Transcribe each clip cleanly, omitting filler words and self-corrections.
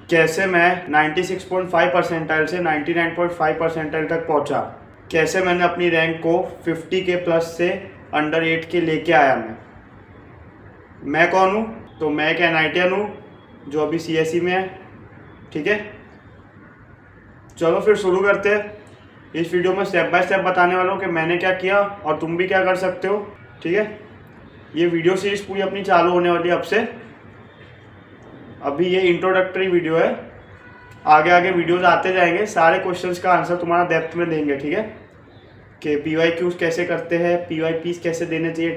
कैसे मैं 96.5 परसेंटाइल से 99.5 परसेंटाइल तक पहुंचा, कैसे मैंने अपनी रैंक को 50 के प्लस से अंडर 8 के लेके आया। मैं कौन हूँ? तो मैं एक NITian हूँ जो अभी CSE में है। ठीक है, चलो फिर शुरू करते हैं। इस वीडियो में स्टेप बाय स्टेप बताने वाला हूँ कि मैंने क्या किया और तुम भी क्या कर सकते हो। ठीक है, ये वीडियो सीरीज पूरी अपनी चालू होने वाली है अब से। अभी ये इंट्रोडक्टरी वीडियो है, आगे आगे वीडियोस आते जाएंगे, सारे क्वेश्चंस का आंसर तुम्हारा डेप्थ में देंगे। ठीक है, कि PYQs कैसे करते हैं, PYPs कैसे देने चाहिए,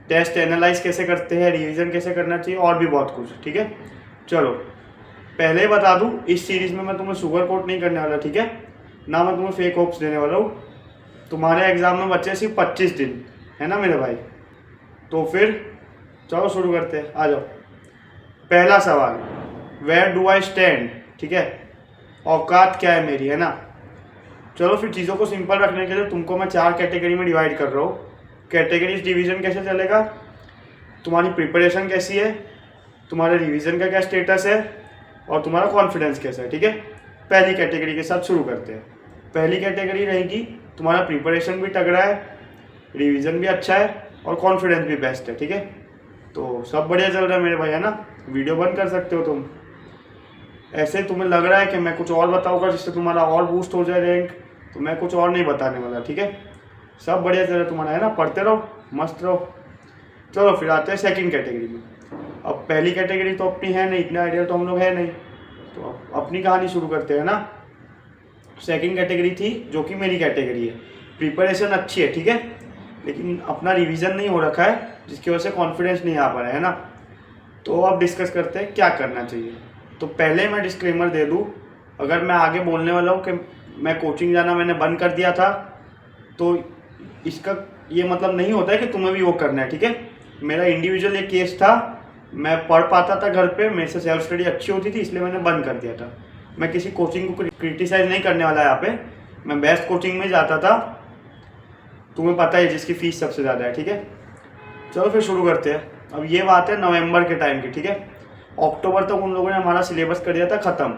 टेस्ट एनालाइज कैसे करते हैं, रिवीजन कैसे करना चाहिए और भी बहुत कुछ। ठीक है, चलो पहले ही बता दूं, इस सीरीज में मैं तुम्हें शुगर कोट नहीं करने वाला। ठीक है, ना मैं तुम्हें फेक होप्स देने वाला हूँ। तुम्हारे एग्जाम में बचे सिर्फ 25 दिन है ना मेरे भाई। तो फिर चलो शुरू करते हैं, आ जाओ। पहला सवाल, वेयर डू आई स्टैंड। ठीक है, औकात क्या है मेरी, है ना। चलो फिर चीज़ों को सिंपल रखने के लिए तुमको मैं 4 कैटेगरी में डिवाइड कर रहा हूँ। कैटेगरीज डिवीजन कैसे चलेगा, तुम्हारी प्रिपरेशन कैसी है, तुम्हारे रिवीजन का क्या स्टेटस है और तुम्हारा कॉन्फिडेंस कैसा है। ठीक है, पहली कैटेगरी के साथ शुरू करते हैं। पहली कैटेगरी रहेगी तुम्हारा प्रिपरेशन भी तगड़ा है, रिवीजन भी अच्छा है और कॉन्फिडेंस भी बेस्ट है। ठीक है, तो सब बढ़िया चल रहा है मेरे भाई, है ना। वीडियो बंद कर सकते हो तुम। ऐसे तुम्हें लग रहा है कि मैं कुछ और बताऊंगा जिससे तुम्हारा और बूस्ट हो जाए रैंक, तो मैं कुछ और नहीं बताने वाला। ठीक है, सब बढ़िया चल रहा है तुम्हारा, है ना। पढ़ते रहो, मस्त रहो। चलो फिर आते हैं सेकंड कैटेगरी में। अब पहली कैटेगरी तो अपनी है नहीं, इतना आइडिया तो हम लोग है नहीं, तो अब अपनी कहानी शुरू करते हैं ना। सेकंड कैटेगरी थी जो कि मेरी कैटेगरी है। प्रिपरेशन अच्छी है, ठीक है, लेकिन अपना रिवीजन नहीं हो रखा है, जिसकी वजह से कॉन्फिडेंस नहीं आ पा रहा है ना। तो अब डिस्कस करते हैं क्या करना चाहिए। तो पहले मैं डिस्क्लेमर दे दूँ, अगर मैं आगे बोलने वाला हूँ कि मैं कोचिंग जाना मैंने बंद कर दिया था, तो इसका ये मतलब नहीं होता है कि तुम्हें भी वो करना है। ठीक है, मेरा इंडिविजुअल ये केस था, मैं पढ़ पाता था घर पे, मेरे से सेल्फ स्टडी अच्छी होती थी, इसलिए मैंने बंद कर दिया था। मैं किसी कोचिंग को क्रिटिसाइज नहीं करने वाला यहाँ पे, मैं बेस्ट कोचिंग में जाता था, तुम्हें पता है, जिसकी फीस सबसे ज़्यादा है। ठीक है, चलो फिर शुरू करते हैं। अब ये बात है नवंबर के टाइम की। ठीक है, अक्टूबर तक उन लोगों ने हमारा सिलेबस कर दिया था ख़त्म।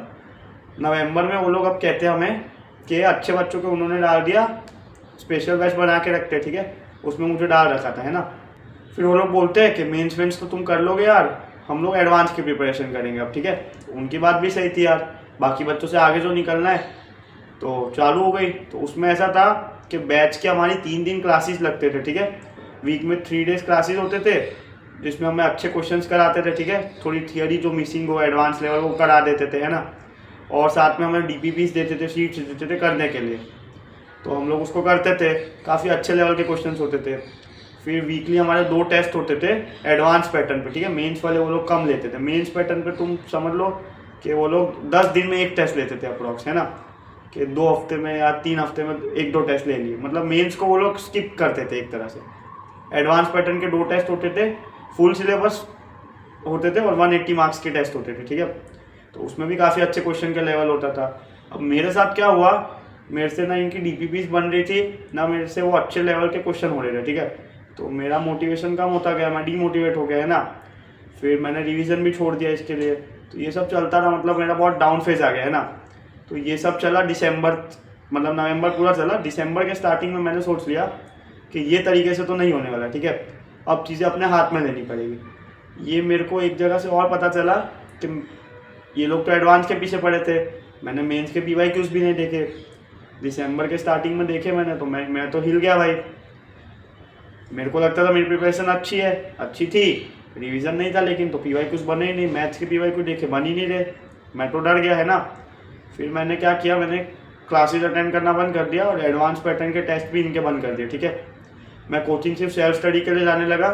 नवंबर में वो लोग अब कहते हैं हमें कि अच्छे बच्चों को उन्होंने डाल दिया, स्पेशल बैच बना के रखते हैं। ठीक है, उसमें मुझे डाल रखा था, है ना। फिर वो लोग बोलते हैं कि मेंस वेंस तो तुम कर लोगे यार, हम लोग एडवांस की प्रिपरेशन करेंगे अब। ठीक है, उनकी बात भी सही थी यार, बाकी बच्चों से आगे जो निकलना है तो चालू हो गई। तो उसमें ऐसा था कि बैच की हमारी 3 दिन क्लासेस लगते थे। ठीक है, वीक में 3 डेज क्लासेस होते थे, जिसमें हमें अच्छे क्वेश्चंस कराते थे। ठीक है, थोड़ी थियरी जो मिसिंग हो एडवांस लेवल वो करा देते थे, है ना। और साथ में हमें DPPs देते थे, शीट्स देते थे करने के लिए, तो हम लोग उसको करते थे। काफ़ी अच्छे लेवल के क्वेश्चंस होते थे। फिर वीकली हमारे 2 टेस्ट होते थे एडवांस पैटर्न पे। ठीक है, मेंस वाले वो लोग कम लेते थे। मेंस पैटर्न पे तुम समझ लो कि वो लोग 10 दिन में एक टेस्ट लेते थे अप्रॉक्स, है ना, कि 2 हफ्ते में या 3 हफ्ते में 1-2 टेस्ट ले लिए। मतलब मेंस को वो लोग स्किप करते थे एक तरह से। एडवांस पैटर्न के 2 टेस्ट होते थे, फुल सिलेबस होते थे और 180 मार्क्स के टेस्ट होते थे। ठीक है, तो उसमें भी काफ़ी अच्छे क्वेश्चन का लेवल होता था। अब मेरे साथ क्या हुआ, मेरे से ना इनकी DPPs बन रही थी, ना मेरे से वो अच्छे लेवल के क्वेश्चन हो रहे थे। ठीक है, तो मेरा मोटिवेशन कम होता गया, मैं डीमोटिवेट हो गया, है ना। फिर मैंने रिवीजन भी छोड़ दिया इसके लिए। तो ये सब चलता रहा, मतलब मेरा बहुत डाउन फेज आ गया, है ना। तो ये सब चला दिसंबर, मतलब नवंबर पूरा चला। दिसंबर के स्टार्टिंग में मैंने सोच लिया कि ये तरीके से तो नहीं होने वाला। ठीक है, अब चीज़ें अपने हाथ में लेनी पड़ेगी। ये मेरे को एक जगह से और पता चला कि ये लोग तो एडवांस के पीछे पड़े थे, मैंने मेंस के PYQs भी नहीं देखे। दिसंबर के स्टार्टिंग में देखे मैंने, तो मैं तो हिल गया भाई। मेरे को लगता था मेरी प्रिपरेशन अच्छी थी, रिवीजन नहीं था, लेकिन तो PYQs बने ही नहीं। मैथ्स के PYQ देखे, बन ही नहीं रहे, मैं तो डर गया, है ना। फिर मैंने क्या किया, मैंने क्लासेज अटेंड करना बंद कर दिया और एडवांस पैटर्न के टेस्ट भी इनके बंद कर दिए। ठीक है, मैं कोचिंग सिर्फ सेल्फ स्टडी के लिए जाने लगा,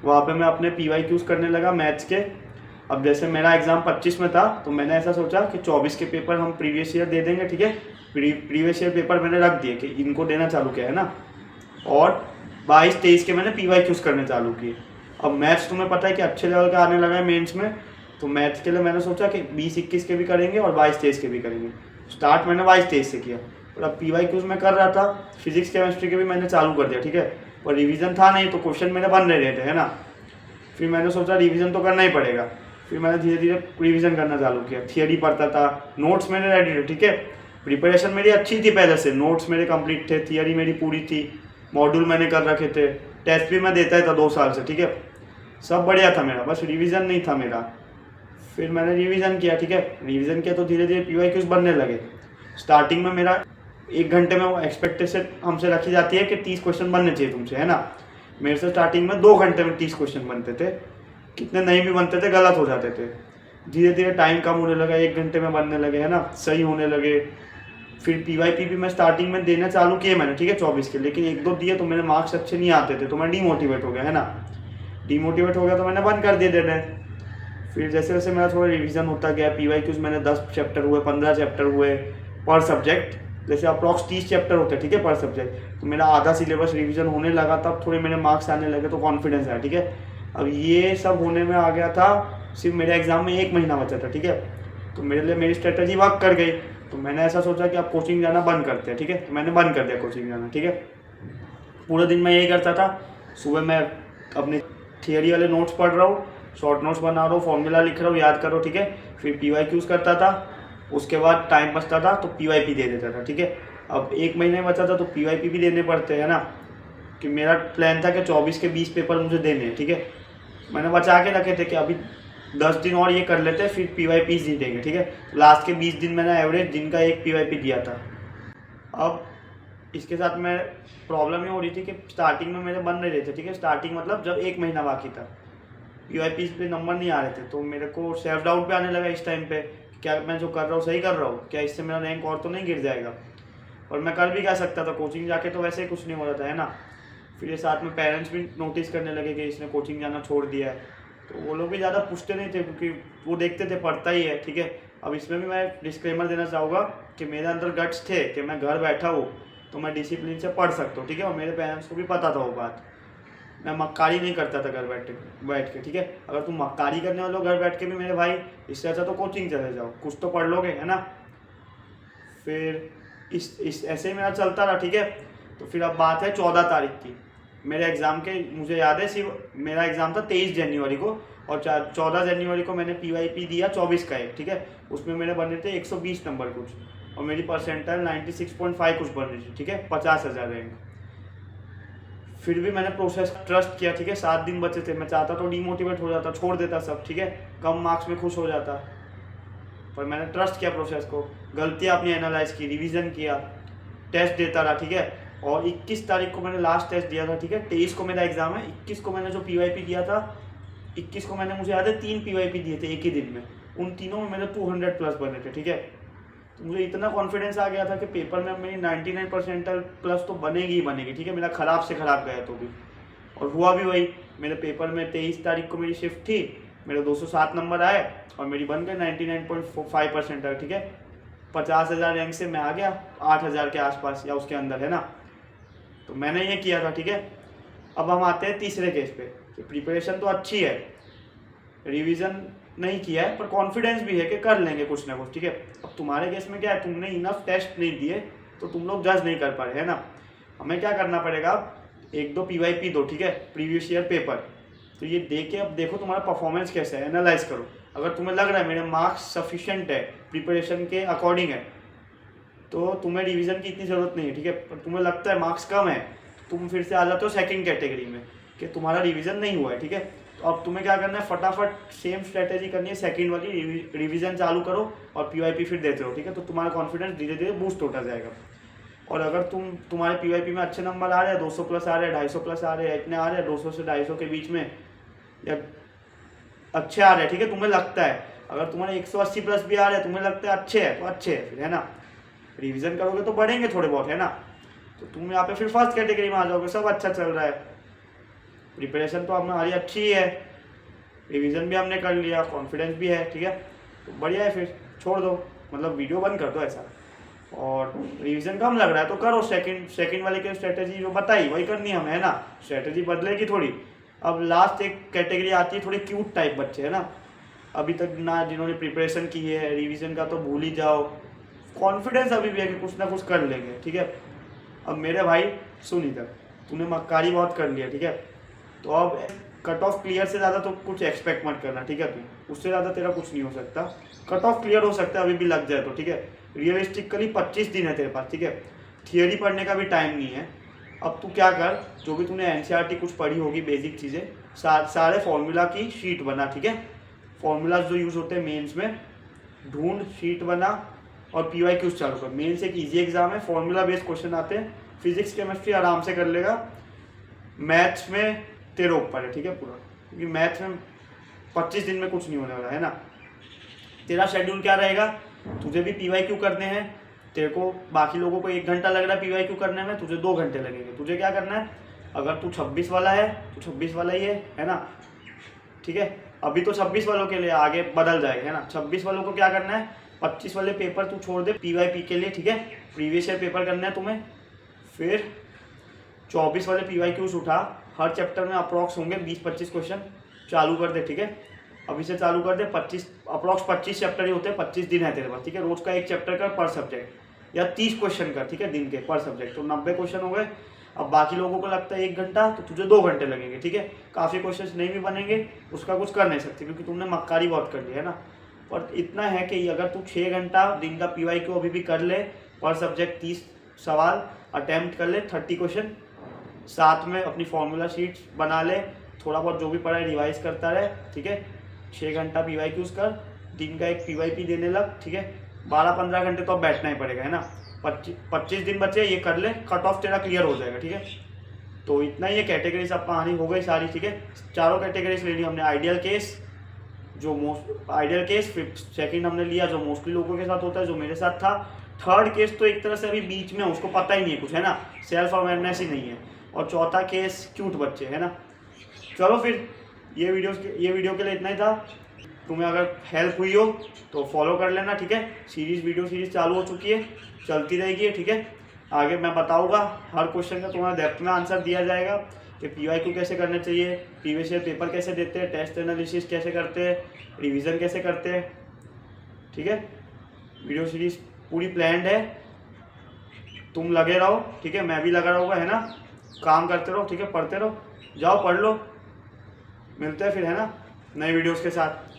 वहाँ पे मैं अपने PYQs करने लगा मैथ्स के। अब जैसे मेरा एग्ज़ाम 25 में था, तो मैंने ऐसा सोचा कि 24 के पेपर हम प्रीवियस ईयर दे देंगे। ठीक है, प्रीवियस ईयर पेपर मैंने रख दिए कि इनको देना चालू किया, है ना। और 22-23 के मैंने PYQs करने चालू किए। अब मैथ्स तुम्हें पता है कि अच्छे लेवल का आने लगा है मेंस में, तो मैथ्स के लिए मैंने सोचा कि 20-21 के भी करेंगे और 22-23 के भी करेंगे। स्टार्ट मैंने 22-23 से किया, और अब PYQs में कर रहा था। फिजिक्स केमिस्ट्री के भी मैंने चालू कर दिया। ठीक है, और रिवीजन था नहीं, तो क्वेश्चन मेरे बन नहीं रहे थे, है ना। फिर मैंने सोचा रिवीजन तो करना ही पड़ेगा। फिर मैंने धीरे धीरे रिवीजन करना चालू किया, थियरी पढ़ता था, नोट्स मेरे रेडी थे, ठीक है। प्रिपरेशन मेरी अच्छी थी पहले से, नोट्स मेरे कंप्लीट थे, थियरी मेरी पूरी थी, मॉड्यूल मैंने कर रखे थे, टेस्ट भी मैं देता ही था 2 साल से, ठीक है। सब बढ़िया था मेरा, बस रिवीजन नहीं था मेरा। फिर मैंने रिवीजन किया, ठीक है। रिवीजन किया तो धीरे धीरे PYQs बनने लगे। स्टार्टिंग में मेरा 1 घंटे में वो एक्सपेक्टेशन हमसे रखी जाती है कि 30 क्वेश्चन बनने चाहिए तुमसे, है ना। मेरे से स्टार्टिंग में 2 घंटे में 30 क्वेश्चन बनते थे, कितने नहीं भी बनते थे, गलत हो जाते थे। धीरे धीरे टाइम कम होने लगा, 1 घंटे में बनने लगे, है ना, सही होने लगे। फिर PYP भी मैं स्टार्टिंग में देना चालू किए मैंने, ठीक है, 24 के, लेकिन 1-2 दिए तो मेरे मार्क्स अच्छे नहीं आते थे, तो मैं डीमोटिवेट हो गया, है ना। डीमोटिवेट हो गया तो मैंने बंद कर दिए देने। फिर जैसे जैसे मेरा थोड़ा रिवीजन होता गया, PYQs मैंने 10 चैप्टर हुए, 15 चैप्टर हुए पर सब्जेक्ट, जैसे अप्रॉक्स 30 चैप्टर होते हैं, ठीक है, पर सब्जेक्ट, तो मेरा आधा सिलेबस रिवीजन होने लगा, तब थोड़े मेरे मार्क्स आने लगे, तो कॉन्फिडेंस आया, ठीक है। अब ये सब होने में आ गया था, सिर्फ मेरे एग्जाम में 1 महीना बचा था, ठीक है। तो मेरे लिए मेरी स्ट्रेटजी वर्क कर गई, तो मैंने ऐसा सोचा कि अब कोचिंग जाना बंद करते हैं, ठीक है। तो मैंने बंद कर दिया कोचिंग जाना, ठीक है। पूरा दिन मैं यही करता था, सुबह मैं अपने थियरी वाले नोट्स पढ़ रहा हूँ, शॉर्ट नोट्स बना रहा हूँ, फॉर्मूला लिख रहा हूँ, याद करो, ठीक है। फिर PYQs करता था, उसके बाद टाइम बचता था तो PYP दे देता था, ठीक है। अब 1 महीने बचा था तो PYP भी देने पड़ते हैं ना, कि मेरा प्लान था कि 24 के 20 पेपर मुझे देने हैं, ठीक है। मैंने बचा के रखे थे कि अभी 10 दिन और ये कर लेते हैं, फिर PYPs ही देंगे, ठीक है। लास्ट के 20 दिन मैंने एवरेज दिन का 1 PYP दिया था। अब इसके साथ मैं प्रॉब्लम ये हो रही थी कि स्टार्टिंग में मेरे बन नहीं रहे थे, ठीक है। स्टार्टिंग मतलब जब 1 महीना बाकी था, PYPs पे नंबर नहीं आ रहे थे, तो मेरे को सेल्फ डाउट पे आने लगा इस टाइम पे, क्या मैं जो कर रहा हूँ सही कर रहा हूँ, क्या इससे मेरा रैंक और तो नहीं गिर जाएगा। और मैं कर भी क्या सकता था, कोचिंग जाके तो वैसे ही कुछ नहीं हो रहा था, है ना। फिर ये साथ में पेरेंट्स भी नोटिस करने लगे कि इसने कोचिंग जाना छोड़ दिया है, तो वो लोग भी ज़्यादा पूछते नहीं थे, क्योंकि वो देखते थे पढ़ता ही है, ठीक है। अब इसमें भी मैं डिस्क्लेमर देना चाहूँगा कि मेरे अंदर गट्स थे कि मैं घर बैठा हूँ तो मैं डिसिप्लिन से पढ़ सकता हूँ, ठीक है। और मेरे पेरेंट्स को भी पता था वो बात, मैं मक्कारी नहीं करता था घर बैठ के, ठीक है। अगर तुम मक्कारी करने वाले हो घर बैठ के भी मेरे भाई, इससे अच्छा तो कोचिंग चले जाओ, कुछ तो पढ़ लोगे, है ना। फिर इस ऐसे ही मेरा चलता रहा, ठीक है। तो फिर अब बात है 14 तारीख की, मेरे एग्ज़ाम के, मुझे याद है सिर्फ मेरा एग्ज़ाम था 23 जनवरी को, और 14 जनवरी को मैंने PYP दिया 24 का एक, ठीक है। उसमें मेरे बने थे 120 नंबर कुछ, और मेरी परसेंटाइल 96.5 कुछ बन रही थी, ठीक है, 50,000 रैंक। फिर भी मैंने प्रोसेस ट्रस्ट किया, ठीक है। 7 दिन बचे थे, मैं चाहता तो डीमोटिवेट हो जाता, छोड़ देता सब, ठीक है, कम मार्क्स में खुश हो जाता, पर मैंने ट्रस्ट किया प्रोसेस को, गलतियाँ अपनी एनालाइज की, रिवीजन किया, टेस्ट देता रहा, ठीक है। और 21 तारीख को मैंने लास्ट टेस्ट दिया था, ठीक है। 23 को मेरा एग्जाम है, 21 को मैंने जो PYP दिया था, 21 को मैंने, मुझे याद है, 3 PYP दिए थे एक ही दिन में, उन तीनों में मेरे 200 प्लस बने थे, ठीक है। तो मुझे इतना कॉन्फिडेंस आ गया था कि पेपर में मेरी 99 परसेंटाइल प्लस तो बनेगी ही बनेगी, ठीक है, मेरा ख़राब से ख़राब गया तो भी, और हुआ भी वही। मेरे पेपर में 23 तारीख को मेरी शिफ्ट थी, मेरे 207 नंबर आए और मेरी बन गए 99.5 परसेंटाइल, ठीक है। 50,000 रैंक से मैं आ गया 8,000 के आसपास या उसके अंदर, है ना। तो मैंने ये किया था, ठीक है। अब हम आते हैं तीसरे केस पे, कि प्रिपरेशन तो अच्छी है, रिवीजन नहीं किया है, पर कॉन्फिडेंस भी है कि कर लेंगे कुछ ना कुछ, ठीक है। अब तुम्हारे केस में क्या है, तुमने इनफ टेस्ट नहीं दिए तो तुम लोग जज नहीं कर पा रहे, है ना। हमें क्या करना पड़ेगा, 1-2 PYP दो, ठीक है, प्रीवियस ईयर पेपर, तो ये दे के अब देखो तुम्हारा परफॉर्मेंस कैसा है, एनालाइज करो। अगर तुम्हें लग रहा है मेरे मार्क्स सफिशिएंट है, प्रिपरेशन के अकॉर्डिंग है, तो तुम्हें रिवीजन की इतनी ज़रूरत नहीं है, ठीक है। पर तुम्हें लगता है मार्क्स कम है, तुम फिर से आ जाते हो सेकंड कैटेगरी में कि तुम्हारा रिवीजन नहीं हुआ है, ठीक है। तो अब तुम्हें क्या करना है, फटाफट सेम स्ट्रेटेजी करनी है, सेकंड वाली रिवीजन चालू करो और PYP फिर देते हो, ठीक है। तो तुम्हारा कॉन्फिडेंस धीरे धीरे बूस्ट होता जाएगा। और अगर तुम्हारे PYP में अच्छे नंबर आ रहे हैं, 200 प्लस आ रहे हैं, 250 प्लस आ रहे हैं, इतने आ रहे हैं 200 से 250 के बीच में, या अच्छे आ रहे हैं, ठीक है, तुम्हें लगता है, अगर तुम्हारे 180 प्लस भी आ रहे हैं, तुम्हें लगता है अच्छे है, तो अच्छे है फिर, है ना। रिवीजन करोगे तो बढ़ेंगे थोड़े बहुत, है ना। तो तुम यहाँ पे फिर फर्स्ट कैटेगरी में आ जाओगे, सब अच्छा चल रहा है, प्रिपरेशन तो हमारी अच्छी ही है, रिवीजन भी हमने कर लिया, कॉन्फिडेंस भी है, ठीक है, तो बढ़िया है। फिर छोड़ दो, मतलब वीडियो बंद कर दो ऐसा, और रिवीजन कम लग रहा है तो करो, सेकंड वाले की स्ट्रेटेजी जो बताई वही करनी है हमें, है ना, स्ट्रेटेजी बदलेगी थोड़ी। अब लास्ट एक कैटेगरी आती है थोड़ी क्यूट टाइप बच्चे, है ना, अभी तक ना जिन्होंने प्रिपरेशन की है, रिवीजन का तो भूल ही जाओ, कॉन्फिडेंस अभी भी है कि कुछ ना कुछ कर लेंगे, ठीक है। अब मेरे भाई सुन इधर, तूने मक्कारी बहुत कर लिया, ठीक है, तो अब कट ऑफ क्लियर से ज़्यादा तो कुछ एक्सपेक्ट मत करना, ठीक है। तू उससे ज़्यादा तेरा कुछ नहीं हो सकता। कट ऑफ क्लियर हो सकता है अभी भी लग जाए तो, ठीक है। रियलिस्टिकली 25 दिन है तेरे पास, ठीक है। थियरी पढ़ने का भी टाइम नहीं है। अब तू क्या कर, जो भी तूने एनसीईआरटी कुछ पढ़ी होगी बेसिक चीज़ें, सारे फॉर्मूला की शीट बना, ठीक है। फॉर्मूलाज जो यूज़ होते हैं मेंस में, ढूंढ, शीट बना और PYQs चालू कर। मेंस एक इजी एग्जाम है, फॉर्मूला बेस्ड क्वेश्चन आते हैं। फिजिक्स केमिस्ट्री आराम से कर लेगा, मैथ्स में तेरे ऊपर है, ठीक है पूरा, क्योंकि मैथ्स में 25 दिन में कुछ नहीं होने वाला है ना। तेरा शेड्यूल क्या रहेगा, तुझे भी PYQ करने हैं, तेरे को बाकी लोगों को 1 घंटा लग रहा है PYQ करने में, तुझे 2 घंटे लगेंगे। तुझे क्या करना है, अगर तू 26 वाला है तो 26 वाला ही है ना, ठीक है। अभी तो 26 वालों के लिए, आगे बदल जाएगा, है ना। 26 वालों को क्या करना है, 25 वाले पेपर तू छोड़ दे PYP के लिए, ठीक है। प्रीवियस ईयर पेपर करना है तुम्हें। फिर 24 वाले PYQs उठा, हर चैप्टर में अप्रॉक्स होंगे 20-25 क्वेश्चन, चालू कर दे, ठीक है। अभी से चालू कर दे। 25 चैप्टर ही होते हैं, 25 दिन है तेरे पास, ठीक है। रोज का 1 चैप्टर कर पर सब्जेक्ट, या 30 क्वेश्चन कर, ठीक है, दिन के पर सब्जेक्ट, तो 90 क्वेश्चन हो गए। अब बाकी लोगों को लगता है 1 घंटा, तो तुझे 2 घंटे लगेंगे, ठीक है। काफ़ी क्वेश्चन नहीं भी बनेंगे, उसका कुछ कर नहीं सकते क्योंकि तुमने मक्कारी बहुत कर लिया है ना। पर इतना है कि अगर तू 6 घंटा दिन का PYQ अभी भी कर ले, पर सब्जेक्ट 30 सवाल अटैम्प्ट कर ले, 30 क्वेश्चन, साथ में अपनी फॉर्मूला शीट्स बना ले, थोड़ा बहुत जो भी पढ़ा है रिवाइज करता रहे, ठीक है। 6 घंटा PYQs कर, दिन का 1 PYP देने लग, ठीक है। 12-15 घंटे तो अब बैठना ही पड़ेगा, है ना। 25 दिन बचे, ये कर ले, कट ऑफ तेरा क्लियर हो जाएगा, ठीक है। तो इतना ही है, कैटेगरीज अब कहानी हो गई सारी, ठीक है। चारों कैटेगरीज ले ली हमने। आइडियल केस, सेकंड हमने लिया जो मोस्टली लोगों के साथ होता है, जो मेरे साथ था। थर्ड केस तो एक तरह से अभी बीच में, उसको पता ही नहीं है कुछ, है ना, सेल्फ अवेयरनेस ही नहीं है। और चौथा केस क्यूट बच्चे, है ना। चलो फिर ये वीडियो के लिए इतना ही था। तुम्हें अगर हेल्प हुई हो तो फॉलो कर लेना, ठीक है। वीडियो सीरीज चालू हो चुकी है, चलती रहेगी, ठीक है। आगे मैं बताऊंगा, हर क्वेश्चन का तुम्हारा डेप्थ में आंसर दिया जाएगा कि PYQ कैसे करने चाहिए, प्रीवियस ईयर पेपर कैसे देते हैं, टेस्ट एनालिसिस कैसे करते हैं, रिवीजन कैसे करते हैं, ठीक है। वीडियो सीरीज पूरी प्लान्ड है, तुम लगे रहो, ठीक है। मैं भी लगा रहूँगा, है ना। काम करते रहो, ठीक है, पढ़ते रहो, जाओ पढ़ लो। मिलते हैं फिर, है ना, नए वीडियोस के साथ।